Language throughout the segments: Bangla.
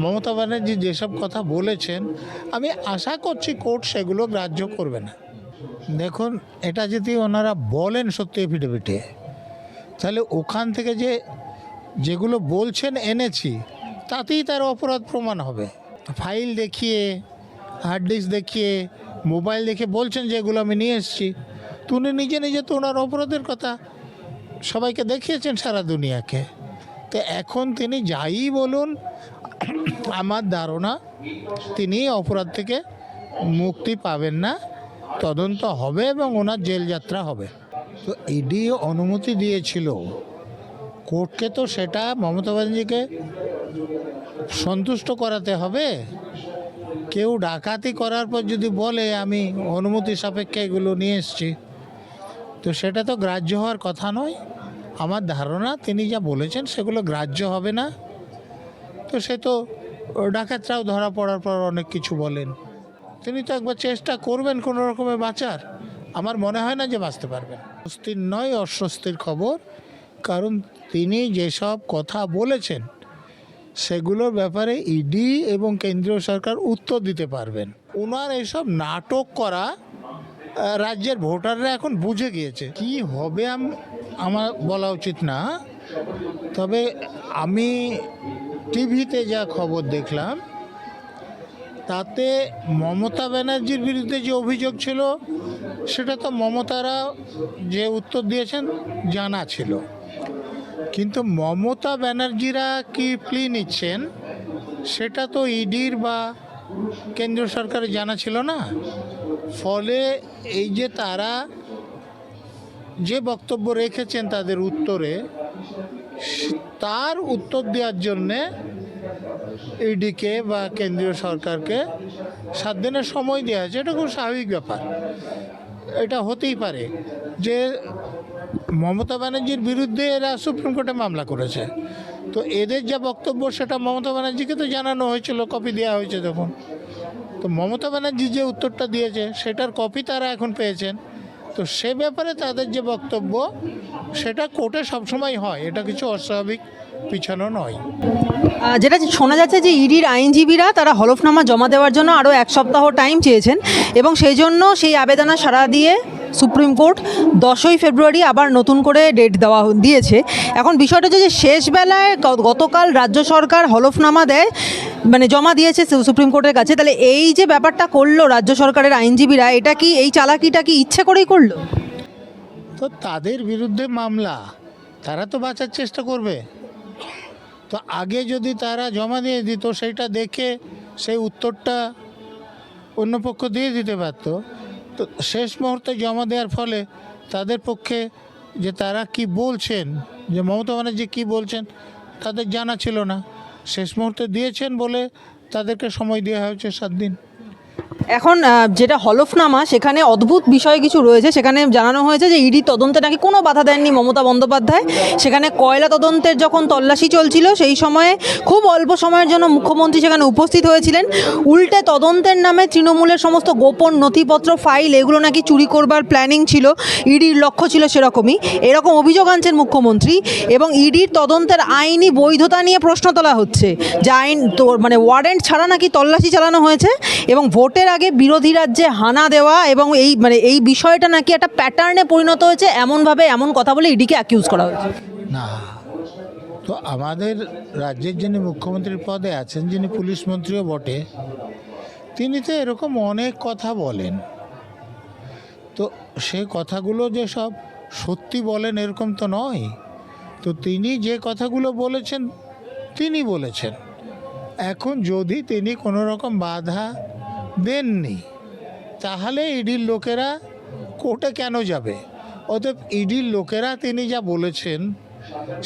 মমতা ব্যানার্জি যেসব কথা বলেছেন আমি আশা করছি কোর্ট সেগুলো গ্রাহ্য করবে না। দেখুন, এটা যদি ওনারা বলেন সত্যি এফিডেভিটে, তাহলে ওখান থেকে যেগুলো বলছেন এনেছি তাতেই তার অপরাধ প্রমাণ হবে। ফাইল দেখিয়ে, হার্ড ডিস্ক দেখিয়ে, মোবাইল দেখে বলছেন যে এগুলো আমি নিয়ে এসেছি, তো উনি নিজে নিজে তো ওনার অপরাধের কথা সবাইকে দেখিয়েছেন সারা দুনিয়াকে। তো এখন তিনি যাই বলুন, আমার ধারণা তিনি অপরাধ থেকে মুক্তি পাবেন না, তদন্ত হবে এবং ওনার জেল যাত্রা হবে। তো ইডি অনুমতি দিয়েছিল কোর্টকে, তো সেটা মমতা ব্যানার্জিকে সন্তুষ্ট করাতে হবে। কেউ ডাকাতি করার পর যদি বলে আমি অনুমতি সাপেক্ষে এগুলো নিয়ে এসেছি, তো সেটা তো গ্রাহ্য হওয়ার কথা নয়। আমার ধারণা তিনি যা বলেছেন সেগুলো গ্রাহ্য হবে না। তো সে তো ডাকাতরাও ধরা পড়ার পর অনেক কিছু বলেন, তিনি তো একবার চেষ্টা করবেন কোনো রকমে বাঁচার। আমার মনে হয় না যে বাঁচতে পারবেন। স্বস্তির নয়, অস্বস্তির খবর, কারণ তিনি যেসব কথা বলেছেন সেগুলোর ব্যাপারে ইডি এবং কেন্দ্রীয় সরকার উত্তর দিতে পারবেন। ওনার এসব নাটক করা রাজ্যের ভোটাররা এখন বুঝে গিয়েছে। কি হবে আমার বলা উচিত না, তবে আমি টিভিতে যা খবর দেখলাম তাতে মমতা ব্যানার্জির বিরুদ্ধে যে অভিযোগ ছিল সেটা তো মমতারা যে উত্তর দিয়েছেন জানা ছিল, কিন্তু মমতা ব্যানার্জিরা কি প্লি নিচ্ছেন সেটা তো ইডির বা কেন্দ্র সরকারের জানা ছিল না। ফলে এই যে তারা যে বক্তব্য রেখেছেন তাদের উত্তরে, তার উত্তর দেওয়ার জন্যে ইডিকে বা কেন্দ্রীয় সরকারকে 7 দিনের সময় দেওয়া হয়েছে। এটা খুব স্বাভাবিক ব্যাপার। এটা হতেই পারে যে মমতা ব্যানার্জির বিরুদ্ধে এরা সুপ্রিম কোর্টে মামলা করেছে, তো এদের যা বক্তব্য সেটা মমতা ব্যানার্জিকে তো জানানো হয়েছিল, কপি দেওয়া হয়েছে তখন। তো মমতা ব্যানার্জি যে উত্তরটা দিয়েছে সেটার কপি তারা এখন পেয়েছেন, তো সে ব্যাপারে তাদের যে বক্তব্য সেটা কোর্টে সবসময় হয়, এটা কিছু অস্বাভাবিক পিছানো নয়। যেটা শোনা যাচ্ছে যে ইডির আইনজীবীরা তারা হলফনামা জমা দেওয়ার জন্য আরও 1 সপ্তাহ টাইম চেয়েছেন এবং সেই জন্য সেই আবেদনে সাড়া দিয়ে সুপ্রিম কোর্ট 10ই ফেব্রুয়ারি আবার নতুন করে ডেট দিয়েছে। এখন বিষয়টা হচ্ছে যে শেষ বেলায় গতকাল রাজ্য সরকার হলফনামা জমা দিয়েছে সুপ্রিম কোর্টের কাছে। তাহলে এই যে ব্যাপারটা করলো রাজ্য সরকারের আইনজীবীরা, এটা কি এই চালাকিটা কি ইচ্ছে করেই করলো? তো তাদের বিরুদ্ধে মামলা, তারা তো বাঁচার চেষ্টা করবে। তো আগে যদি তারা জমা দিয়ে দিত, সেইটা দেখে সেই উত্তরটা অন্য পক্ষ দিয়ে দিতে পারত। তো শেষ মুহূর্তে জমা দেওয়ার ফলে তাদের পক্ষে যে তারা কি বলছেন, যে মমতা ব্যানার্জি কী বলছেন তাদের জানা ছিল না। শেষ মুহূর্তে দিয়েছেন বলে তাদেরকে সময় দেওয়া হয়েছে 7 দিন। এখন যেটা হলফনামা, সেখানে অদ্ভুত বিষয় কিছু রয়েছে। সেখানে জানানো হয়েছে যে ইডি তদন্তে নাকি কোনো বাধা দেননি মমতা বন্দ্যোপাধ্যায়। সেখানে কয়লা তদন্তের যখন তল্লাশি চলছিল সেই সময়ে খুব অল্প সময়ের জন্য মুখ্যমন্ত্রী সেখানে উপস্থিত হয়েছিলেন। উল্টে তদন্তের নামে তৃণমূলের সমস্ত গোপন নথিপত্র, ফাইল এগুলো নাকি চুরি করবার প্ল্যানিং ছিল, ইডির লক্ষ্য ছিল সেরকমই, এরকম অভিযোগ আনছেন মুখ্যমন্ত্রী। এবং ইডির তদন্তের আইনি বৈধতা নিয়ে প্রশ্ন তোলা হচ্ছে, যে আইন ওয়ারেন্ট ছাড়া নাকি তল্লাশি চালানো হয়েছে এবং ভোটের আগে বিরোধী রাজ্যে হানা দেওয়া এবং এই বিষয়টা নাকি একটা প্যাটার্নে পরিণত হয়েছে, এমন কথা বলে ইডিকে অ্যাকিউজ করা হয়েছে। না, তো আমাদের রাজ্যের যিনি মুখ্যমন্ত্রীর পদে আছেন, যিনি পুলিশ মন্ত্রীও বটে, তিনি তো এরকম অনেক কথা বলেন। তো সে কথাগুলো যে সব সত্যি বলেন এরকম তো নয়। তো তিনি যে কথাগুলো বলেছেন তিনি বলেছেন। এখন যদি তিনি কোনো রকম বাধা দেননি, তাহলে ইডির লোকেরা কোর্টে কেন যাবে? অতএব ইডির লোকেরা তিনি যা বলেছেন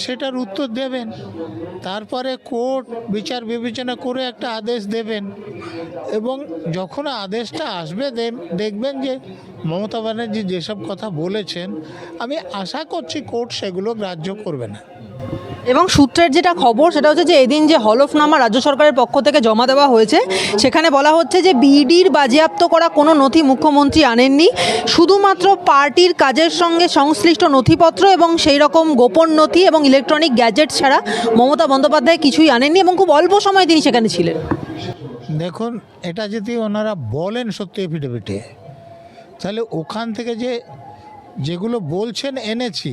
সেটার উত্তর দেবেন, তারপরে কোর্ট বিচার বিবেচনা করে একটা আদেশ দেবেন, এবং যখন আদেশটা আসবে দেখবেন যে মমতা ব্যানার্জি যেসব কথা বলেছেন, আমি আশা করছি কোর্ট সেগুলো গ্রাহ্য করবে না। এবং সূত্রের যেটা খবর সেটা হচ্ছে যে এদিন যে হলফনামা রাজ্য সরকারের পক্ষ থেকে জমা দেওয়া হয়েছে সেখানে বলা হচ্ছে যে বিডির বাজেয়াপ্ত করা কোনো নথি মুখ্যমন্ত্রী আনেননি, শুধুমাত্র পার্টির কাজের সঙ্গে সংশ্লিষ্ট নথিপত্র এবং সেই রকম গোপন নথি এবং ইলেকট্রনিক গ্যাজেট ছাড়া মমতা বন্দ্যোপাধ্যায় কিছুই আনেননি এবং খুব অল্প সময় তিনি সেখানে ছিলেন। দেখুন, এটা যদি ওনারা বলেন সত্যি এফিডেভিটে, তাহলে ওখান থেকে যেগুলো বলছেন এনেছি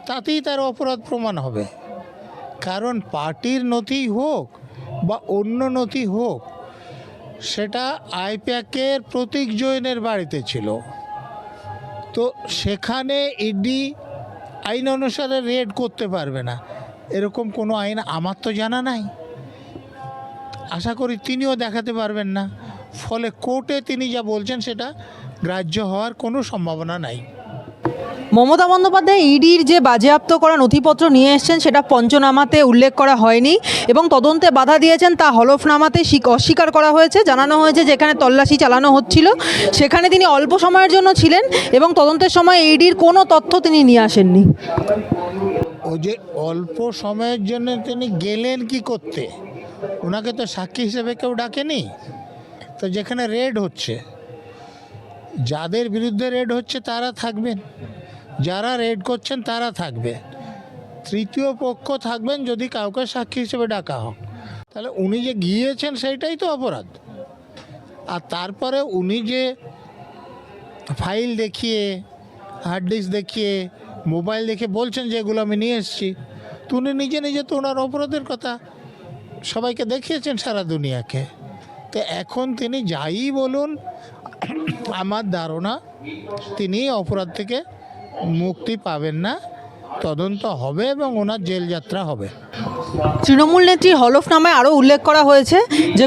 তাতেই তার অপরাধ প্রমাণ হবে। কারণ পার্টির নথি হোক বা অন্য নথি হোক, সেটা আইপ্যাকের প্রতীক জৈনের বাড়িতে ছিল, তো সেখানে ইডি আইন অনুসারে রেড করতে পারবে না, এরকম কোনো আইন আমার তো জানা নাই, আশা করি তিনিও দেখাতে পারবেন না। ফলে কোর্টে তিনি যা বলছেন সেটা গ্রাহ্য হওয়ার কোনো সম্ভাবনা নাই। মমতা বন্দ্যোপাধ্যায় ইডির যে বাজেয়াপ্ত করা নথিপত্র নিয়ে এসেছেন সেটা পঞ্চনামাতে উল্লেখ করা হয়নি এবং তদন্তে বাধা দিয়েছেন তা হলফনামাতে অস্বীকার করা হয়েছে। জানানো হয়েছে যেখানে তল্লাশি চালানো হচ্ছিল সেখানে তিনি অল্প সময়ের জন্য ছিলেন এবং তদন্তের সময় ইডির কোনো তথ্য তিনি নিয়ে আসেননি। ও যে অল্প সময়ের জন্য তিনি গেলেন কি করতে, ওনাকে তো সাক্ষী হিসেবে কেউ ডাকেনি। তো যেখানে রেড হচ্ছে, যাদের বিরুদ্ধে রেড হচ্ছে তারা থাকবেন, যারা রেড করছেন তারা থাকবে, তৃতীয় পক্ষ থাকবেন যদি কাউকে সাক্ষী হিসেবে ডাকা হোক। তাহলে উনি যে গিয়েছেন সেইটাই তো অপরাধ। আর তারপরে উনি যে ফাইল দেখিয়ে, হার্ড ডিস্ক দেখিয়ে, মোবাইল দেখে বলছেন যে এগুলো আমি নিয়ে এসেছি, তো উনি নিজে নিজে তো ওনার অপরাধের কথা সবাইকে দেখিয়েছেন সারা দুনিয়াকে। তো এখন তিনি যাই বলুন, আমার ধারণা তিনি অপরাধ থেকে মুক্তি পাবেন না, তদন্ত হবে এবং ওনার জেল যাত্রা হবে। তৃণমূল নেত্রীর হলফনামায় আরও উল্লেখ করা হয়েছে যে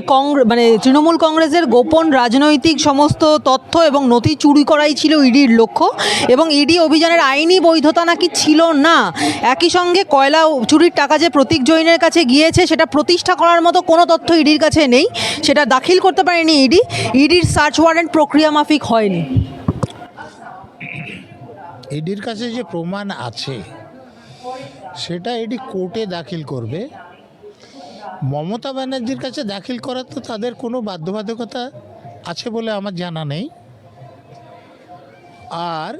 তৃণমূল কংগ্রেসের গোপন রাজনৈতিক সমস্ত তথ্য এবং নথি চুরি করাই ছিল ইডির লক্ষ্য এবং ইডি অভিযানের আইনি বৈধতা নাকি ছিল না। একই সঙ্গে কয়লা চুরির টাকা যে প্রতীক জৈনের কাছে গিয়েছে সেটা প্রতিষ্ঠা করার মতো কোনো তথ্য ইডির কাছে নেই, সেটা দাখিল করতে পারেনি ইডির সার্চ ওয়ারেন্ট প্রক্রিয়া মাফিক হয়নি। ইডির কাছে যে প্রমাণ আছে সেটা ইডি কোর্টে দাখিল করবে। মমতা ব্যানার্জির কাছে দাখিল করার তো তাদের কোনো বাধ্যবাধকতা আছে বলে আমার জানা নেই। আর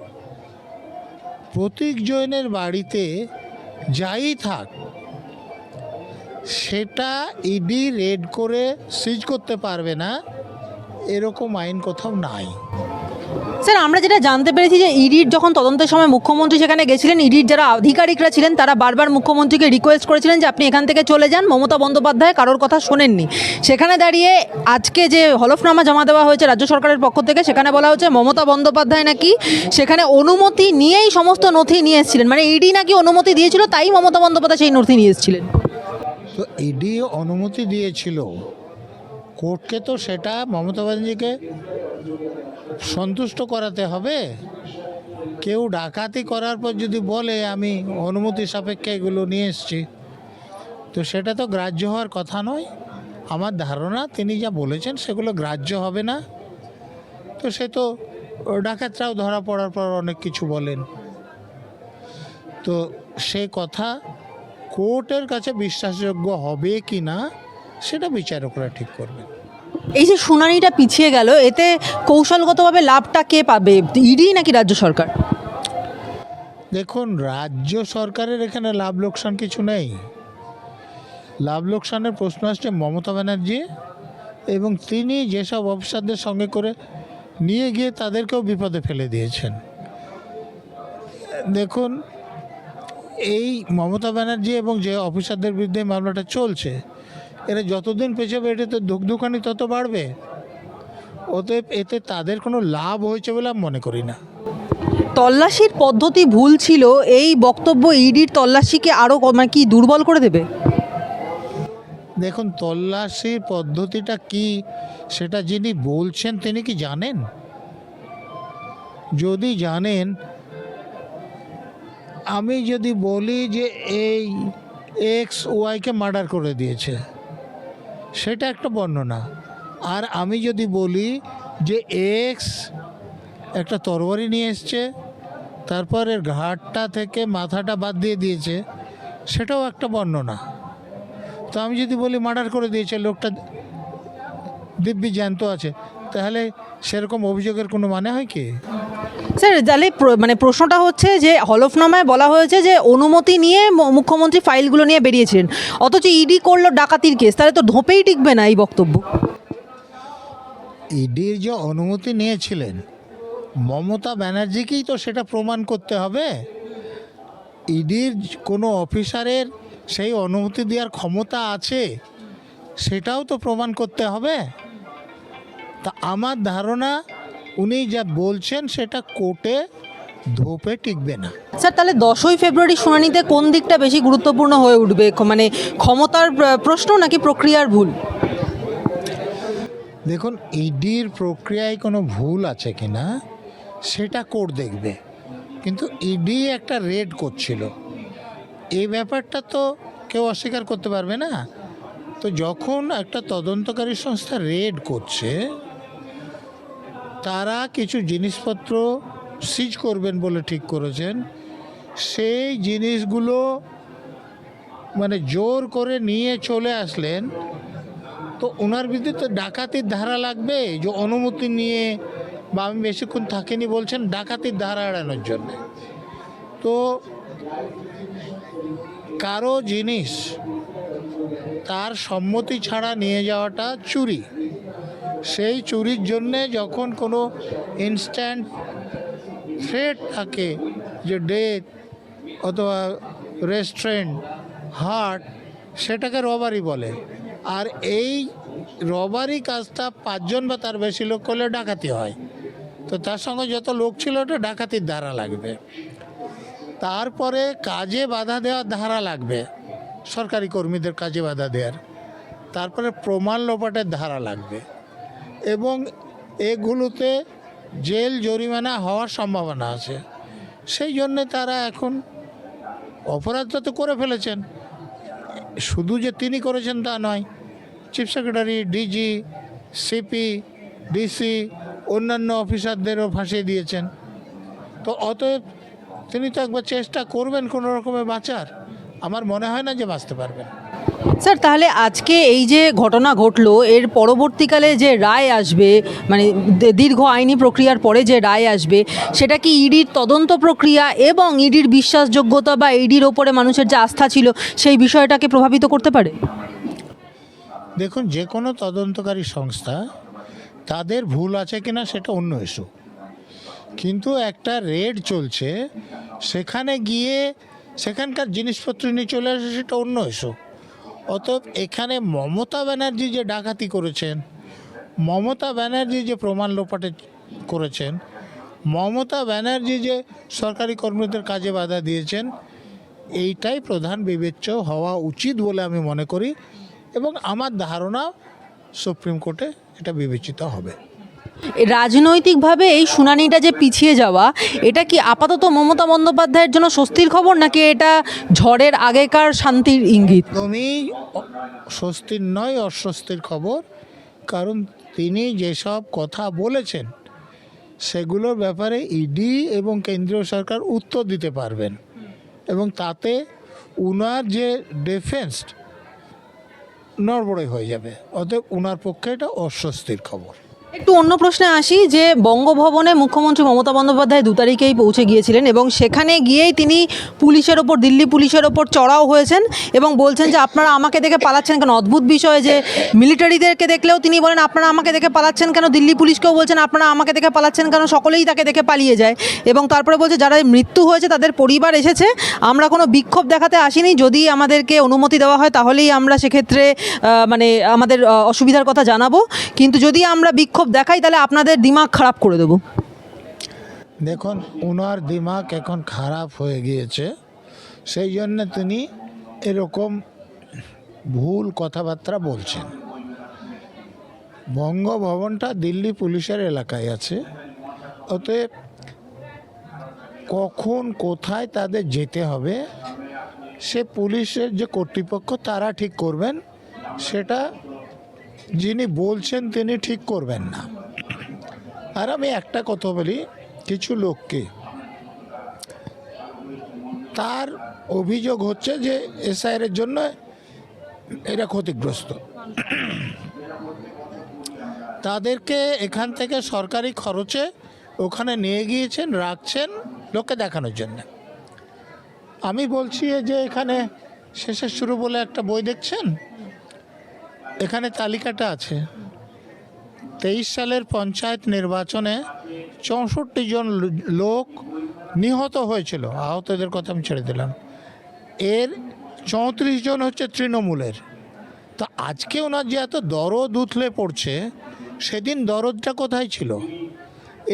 প্রতীক জৈনের বাড়িতে যাই থাক, সেটা ইডি রেড করে সিজ করতে পারবে না, এরকম আইন কোথাও নাই। স্যার, আমরা যেটা জানতে পেরেছি যে ইডির যখন তদন্তের সময় মুখ্যমন্ত্রী সেখানে গেছিলেন, ইডির যারা আধিকারিকরা ছিলেন তারা বারবার মুখ্যমন্ত্রীকে রিকোয়েস্ট করেছিলেন যে আপনি এখান থেকে চলে যান, মমতা বন্দ্যোপাধ্যায় কারোর কথা শোনেননি। সেখানে দাঁড়িয়ে আজকে যে হলফনামা জমা দেওয়া হয়েছে রাজ্য সরকারের পক্ষ থেকে, সেখানে বলা হচ্ছে মমতা বন্দ্যোপাধ্যায় নাকি সেখানে অনুমতি নিয়েই সমস্ত নথি নিয়ে এসেছিলেন, মানে ইডি নাকি অনুমতি দিয়েছিল তাই মমতা বন্দ্যোপাধ্যায় সেই নথি নিয়ে এসেছিলেন। তো ইডি অনুমতি দিয়েছিল, কোর্টকে তো সেটা মমতা ব্যানার্জিকে সন্তুষ্ট করাতে হবে। কেউ ডাকাতি করার পর যদি বলে আমি অনুমতি সাপেক্ষে এগুলো নিয়ে এসেছি, তো সেটা তো গ্রাহ্য হওয়ার কথা নয়। আমার ধারণা তিনি যা বলেছেন সেগুলো গ্রাহ্য হবে না। তো সে তো ডাকাতরাও ধরা পড়ার পর অনেক কিছু বলেন, তো সে কথা কোর্টের কাছে বিশ্বাসযোগ্য হবে কি না সেটা বিচারকরা ঠিক করবে। এই যে শুনানিটা পিছিয়ে গেল, এতে কৌশলগতভাবে লাভটা কে পাবে, ইডি নাকি রাজ্য সরকার? দেখুন, রাজ্য সরকারের এখানে লাভ লোকসান কিছু নেই। লাভ লোকসানের প্রশ্ন আসছে মমতা ব্যানার্জি এবং তিনি যেসব অফিসারদের সঙ্গে করে নিয়ে গিয়ে তাদেরকেও বিপদে ফেলে দিয়েছেন। দেখুন, এই মমতা ব্যানার্জি এবং যে অফিসারদের বিরুদ্ধে মামলাটা চলছে, এরা যতদিন পেছাবে এটা তো ধুকধুকানি তত বাড়বে। অতএব এতে তাদের কোনো লাভ হয়েছে বলে আমি মনে করি না। তল্লাশির পদ্ধতি ভুল ছিল, এই বক্তব্য ইডির তল্লাশিকে আরও মানে কি দুর্বল করে দেবে? দেখুন, তল্লাশির পদ্ধতিটা কি সেটা যিনি বলছেন তিনি কি জানেন? যদি জানেন, আমি যদি বলি যে এই এক্স ওয়াইকে মার্ডার করে দিয়েছে, সেটা একটা বর্ণনা। আর আমি যদি বলি যে এক্স একটা তরবারি নিয়ে এসছে, তারপর এর ঘাটটা থেকে মাথাটা বাদ দিয়ে দিয়েছে, সেটাও একটা বর্ণনা। তো আমি যদি বলি মার্ডার করে দিয়েছে, লোকটা দিব্যি জ্যান্ত আছে, তাহলে সেরকম অভিযোগের কোনো মানে হয় কি? স্যার তাহলে মানে প্রশ্নটা হচ্ছে যে হলফনামায় বলা হয়েছে যে অনুমতি নিয়ে মুখ্যমন্ত্রী ফাইলগুলো নিয়ে বেরিয়েছিলেন, অথচ ইডি করলো ডাকাতির কেস, তাহলে তো ধোপেই টিকবে না এই বক্তব্য। ইডির যে অনুমতি নিয়েছিলেন, মমতা ব্যানার্জিকেই তো সেটা প্রমাণ করতে হবে। ইডির কোনো অফিসারের সেই অনুমতি দেওয়ার ক্ষমতা আছে, সেটাও তো প্রমাণ করতে হবে। তা আমার ধারণা উনি যা বলছেন সেটা কোর্টে ধোপে টিকবে না। স্যার তাহলে 10ই ফেব্রুয়ারি শুনানিতে কোন দিকটা বেশি গুরুত্বপূর্ণ হয়ে উঠবে, মানে ক্ষমতার প্রশ্ন নাকি প্রক্রিয়ার ভুল? দেখুন, ইডির প্রক্রিয়ায় কোনো ভুল আছে কি না সেটা কোর্ট দেখবে, কিন্তু ইডি একটা রেড করছিল, এই ব্যাপারটা তো কেউ অস্বীকার করতে পারবে না। তো যখন একটা তদন্তকারী সংস্থা রেড করছে, তারা কিছু জিনিসপত্র সিজ করবেন বলে ঠিক করেছেন, সেই জিনিসগুলো মানে জোর করে নিয়ে চলে আসলেন, তো ওনার বিরুদ্ধে তো ডাকাতির ধারা লাগবে, যে অনুমতি নিয়ে বা আমি বেশিক্ষণ থাকিনি বলছেন ডাকাতির ধারা এড়ানোর জন্য। তো কারো জিনিস তার সম্মতি ছাড়া নিয়ে যাওয়াটা চুরি। সেই চুরির জন্যে যখন কোনো ইনস্ট্যান্ট থ্রেট থাকে, যে ডেথ অথবা রেস্ট্রেন্ট, হার্ট, সেটাকে রবারি বলে। আর এই রবারি কাজটা 5 জন বা তার বেশি লোক করলে ডাকাতি হয়। তো তার সঙ্গে যত লোক ছিল ওটা ডাকাতির ধারা লাগবে। তারপরে কাজে বাধা দেওয়ার ধারা লাগবে, সরকারি কর্মীদের কাজে বাধা দেওয়ার। তারপরে প্রমাণ লোপাটের ধারা লাগবে, এবং এগুলোতে জেল জরিমানা হওয়ার সম্ভাবনা আছে। সেই জন্যে তারা এখন অপরাধটা তো করে ফেলেছেন, শুধু যে তিনি করেছেন তা নয়, chief secretary, DG, CP, DC, অন্যান্য অফিসারদেরও ফাঁসিয়ে দিয়েছেন। তো অতএব তিনি তো একবার চেষ্টা করবেন কোনো রকমে বাঁচার, আমার মনে হয় না যে বাঁচতে পারবেন। স্যার তাহলে আজকে এই যে ঘটনা ঘটলো, এর পরবর্তীকালে যে রায় আসবে, মানে দীর্ঘ আইনি প্রক্রিয়ার পরে যে রায় আসবে, সেটা কি ইডির তদন্ত প্রক্রিয়া এবং ইডির বিশ্বাসযোগ্যতা বা ইডির ওপরে মানুষের যে আস্থা ছিল সেই বিষয়টাকে প্রভাবিত করতে পারে? দেখুন, যে কোনো তদন্তকারী সংস্থা তাদের ভুল আছে কিনা সেটা অন্য ইস্যু, কিন্তু একটা রেড চলছে, সেখানে গিয়ে সেখানকার জিনিসপত্র নিয়ে চলে আসে, সেটা অন্য ইস্যু। অতএব এখানে মমতা ব্যানার্জি যে ডাকাতি করেছেন, মমতা ব্যানার্জি যে প্রমাণ লোপাটে করেছেন, মমতা ব্যানার্জি যে সরকারি কর্মীদের কাজে বাধা দিয়েছেন, এইটাই প্রধান বিবেচ্য হওয়া উচিত বলে আমি মনে করি, এবং আমার ধারণা সুপ্রিম কোর্টে এটা বিবেচিত হবে। রাজনৈতিকভাবে এই শুনানিটা যে পিছিয়ে যাওয়া, এটা কি আপাতত মমতা বন্দ্যোপাধ্যায়ের জন্য স্বস্তির খবর, নাকি এটা ঝড়ের আগেকার শান্তির ইঙ্গিত? একদমই স্বস্তির নয়, অস্বস্তির খবর। কারণ তিনি যেসব কথা বলেছেন সেগুলোর ব্যাপারে ইডি এবং কেন্দ্রীয় সরকার উত্তর দিতে পারবেন, এবং তাতে উনার যে ডিফেন্স নড়বড়ে হয়ে যাবে। অতএব উনার পক্ষে এটা অস্বস্তির খবর। একটু অন্য প্রশ্নে আসি, যে বঙ্গভবনে মুখ্যমন্ত্রী মমতা বন্দ্যোপাধ্যায় 2 তারিখেই পৌঁছে গিয়েছিলেন, এবং সেখানে গিয়েই তিনি পুলিশের ওপর, দিল্লি পুলিশের ওপর চড়াও হয়েছেন এবং বলছেন যে আপনারা আমাকে দেখে পালাচ্ছেন কেন। অদ্ভুত বিষয় যে মিলিটারিদেরকে দেখলেও তিনি বলেন আপনারা আমাকে দেখে পালাচ্ছেন কেন, দিল্লি পুলিশকেও বলছেন আপনারা আমাকে দেখে পালাচ্ছেন কেন, সকলেই তাকে দেখে পালিয়ে যায়। এবং তারপরে বলছে যারা মৃত্যু হয়েছে তাদের পরিবার এসেছে, আমরা কোনো বিক্ষোভ দেখাতে আসিনি, যদি আমাদেরকে অনুমতি দেওয়া হয় তাহলেই আমরা সেক্ষেত্রে মানে আমাদের অসুবিধার কথা জানাবো, কিন্তু যদি আমরা বিক্ষোভ দেখাই তাহলে আপনাদের দিমাগ খারাপ করে দেবো। দেখুন, ওনার দিমাগ এখন খারাপ হয়ে গিয়েছে, সেই জন্য তিনি এরকম ভুল কথাবার্তা বলছেন। বঙ্গভবনটা দিল্লি পুলিশের এলাকায় আছে, অতএব কখন কোথায় তাদের যেতে হবে সে পুলিশের যে কর্তৃপক্ষ তারা ঠিক করবেন, সেটা যিনি বলছেন তিনি ঠিক করবেন না। আর আমি একটা কথা বলি, কিছু লোককে তার অভিযোগ হচ্ছে যে এসআইআর জন্য এরা ক্ষতিগ্রস্ত। তাদেরকে এখান থেকে সরকারি খরচে ওখানে নিয়ে গিয়েছেন, রাখছেন লোককে দেখানোর জন্য। আমি বলছি যে এখানে শেষের শুরু বলে একটা বই দেখছেন, এখানে তালিকাটা আছে। 23 সালের পঞ্চায়েত নির্বাচনে 64 জন লোক নিহত হয়েছিল, আহতদের কথা আমি ছেড়ে দিলাম। এর 34 জন হচ্ছে তৃণমূলের। তো আজকে ওনার যে এত দরদ উথলে পড়ছে, সেদিন দরদটা কোথায় ছিল?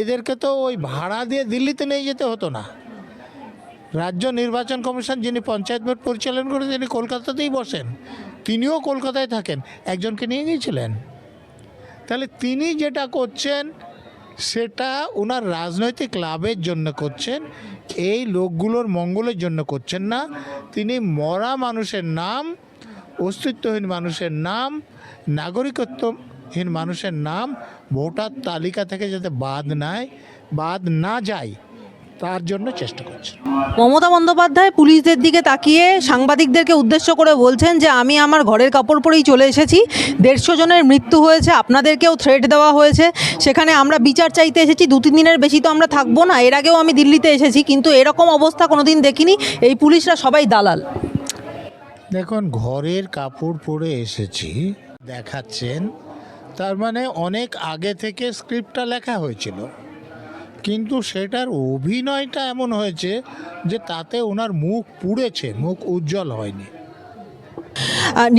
এদেরকে তো ওই ভাড়া দিয়ে দিল্লিতে নিয়ে যেতে হতো না। রাজ্য নির্বাচন কমিশন যিনি পঞ্চায়েত ভোট পরিচালনা করেন তিনি কলকাতাতেই বসেন, তিনিও কলকাতায় থাকেন, একজনকে নিয়ে গিয়েছিলেন। তাহলে তিনি যেটা করছেন সেটা ওনার রাজনৈতিক লাভের জন্য করছেন, এই লোকগুলোর মঙ্গলের জন্য করছেন না। তিনি মরা মানুষের নাম, অস্তিত্বহীন মানুষের নাম, নাগরিকত্বহীন মানুষের নাম ভোটার তালিকা থেকে যাতে বাদ না যায় তার জন্য চেষ্টা করছেন। মমতা বন্দ্যোপাধ্যায় পুলিশদের দিকে তাকিয়ে সাংবাদিকদেরকে উদ্দেশ্য করে বলছেন যে আমি আমার ঘরের কাপড় পরেই চলে এসেছি, 150 জনের মৃত্যু হয়েছে, আপনাদেরকেও থ্রেট দেওয়া হয়েছে, সেখানে আমরা বিচার চাইতে এসেছি, 2-3 দিনের বেশি তো আমরা থাকবো না। এর আগেও আমি দিল্লিতে এসেছি, কিন্তু এরকম অবস্থা কোনোদিন দেখিনি, এই পুলিশরা সবাই দালাল। দেখুন, ঘরের কাপড় পরে এসেছি দেখাচ্ছেন, তার মানে অনেক আগে থেকে স্ক্রিপ্টটা লেখা হয়েছিল, কিন্তু সেটার অভিনয়টা এমন হয়েছে যে তাতে ওনার মুখ পুড়েছে, মুখ উজ্জ্বল হয়নি।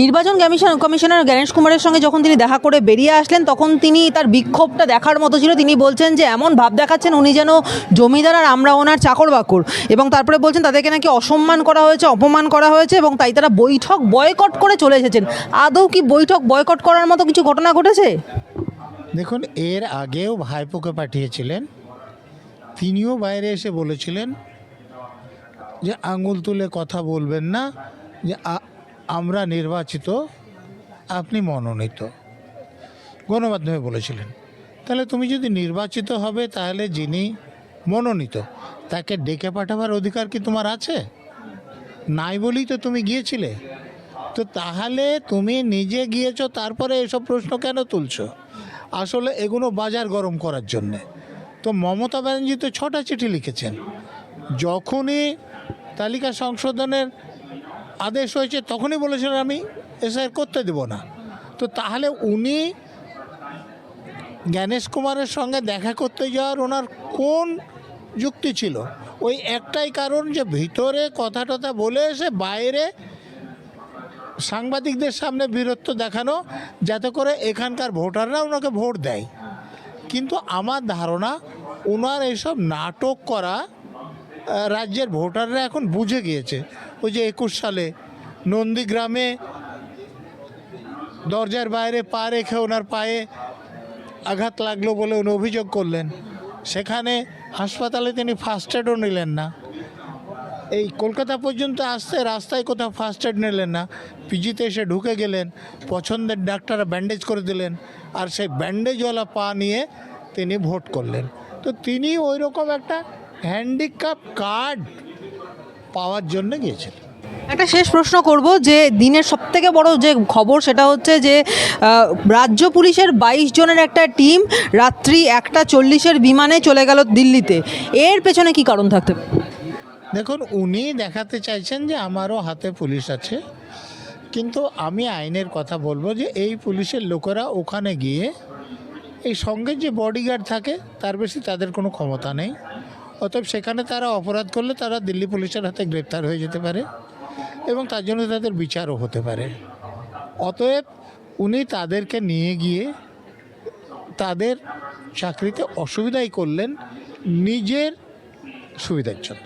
নির্বাচন কমিশনার গণেশ কুমারের সঙ্গে যখন তিনি দেখা করে বেরিয়ে আসলেন, তখন তিনি তার বিক্ষোভটা দেখার মতো ছিল। তিনি বলছেন যে এমন ভাব দেখাচ্ছেন উনি যেন জমিদার আর আমরা ওনার চাকর বাকর, এবং তারপরে বলছেন তাদেরকে নাকি অসম্মান করা হয়েছে, অপমান করা হয়েছে, এবং তাই তারা বৈঠক বয়কট করে চলে এসেছেন। আদৌ কি বৈঠক বয়কট করার মতো কিছু ঘটনা ঘটেছে? দেখুন, এর আগেও ভাইপোকে পাঠিয়েছিলেন, তিনিও বাইরে এসে বলেছিলেন যে আঙুল তুলে কথা বলবেন না, যে আমরা নির্বাচিত, আপনি মনোনীত, গণমাধ্যমে বলেছিলেন। তাহলে তুমি যদি নির্বাচিত হবে, তাহলে যিনি মনোনীত তাকে ডেকে পাঠাবার অধিকার কি তোমার আছে? নাই বলেই তো তুমি গিয়েছিলে। তো তাহলে তুমি নিজে গিয়েছো, তারপরে এসব প্রশ্ন কেন তুলছো? আসলে এগুলো বাজার গরম করার জন্যে। তো মমতা ব্যানার্জি তো 6টা চিঠি লিখেছেন, যখনই তালিকা সংশোধনের আদেশ হয়েছে তখনই বলেছিলেন আমি এসআইআর করতে দেব না। তো তাহলে উনি গণেশ কুমারের সঙ্গে দেখা করতে যাওয়ার ওনার কোন যুক্তি ছিল? ওই একটাই কারণ যে ভিতরে কথা টথা বলে এসে বাইরে সাংবাদিকদের সামনে বীরত্ব দেখানো, যাতে করে এখানকার ভোটাররা ওনাকে ভোট দেয়। কিন্তু আমার ধারণা ওনার এইসব নাটক করা রাজ্যের ভোটাররা এখন বুঝে গিয়েছে। ওই যে 21 সালে নন্দীগ্রামে দরজার বাইরে পা রেখে ওনার পায়ে আঘাত লাগলো বলে উনি অভিযোগ করলেন, সেখানে হাসপাতালে তিনি ফার্স্ট এডও নিলেন না। এই কলকাতা পর্যন্ত আসতে রাস্তায় কোথাও ফার্স্ট এড নিলেন না, পিজিতে এসে ঢুকে গেলেন, পছন্দের ডাক্তাররা ব্যান্ডেজ করে দিলেন, আর সেই ব্যান্ডেজওয়ালা পা নিয়ে তিনি ভোট করলেন। তো তিনি ওই রকম একটা হ্যান্ডিক্যাপ কার্ড পাওয়ার জন্য গিয়েছিলেন। একটা শেষ প্রশ্ন করব, যে দিনের সবথেকে বড় যে খবর সেটা হচ্ছে যে রাজ্য পুলিশের 22 জনের একটা টিম রাত্রি 1:40 বিমানে চলে গেল দিল্লিতে। এর পেছনে কি কারণ থাকতে পারে? দেখুন, উনি দেখাতে চাইছেন যে আমারও হাতে পুলিশ আছে, কিন্তু আমি আইনের কথা বলবো যে এই পুলিশের লোকেরা ওখানে গিয়ে এই সঙ্গে যে বডিগার্ড থাকে তার বেশি তাদের কোনো ক্ষমতা নেই। অতএব সেখানে তারা অপরাধ করলে তারা দিল্লি পুলিশের হাতে গ্রেপ্তার হয়ে যেতে পারে এবং তার জন্য তাদের বিচারও হতে পারে। অতএব উনি তাদেরকে নিয়ে গিয়ে তাদের চাকরিতে অসুবিধাই করলেন নিজের সুবিধার জন্য।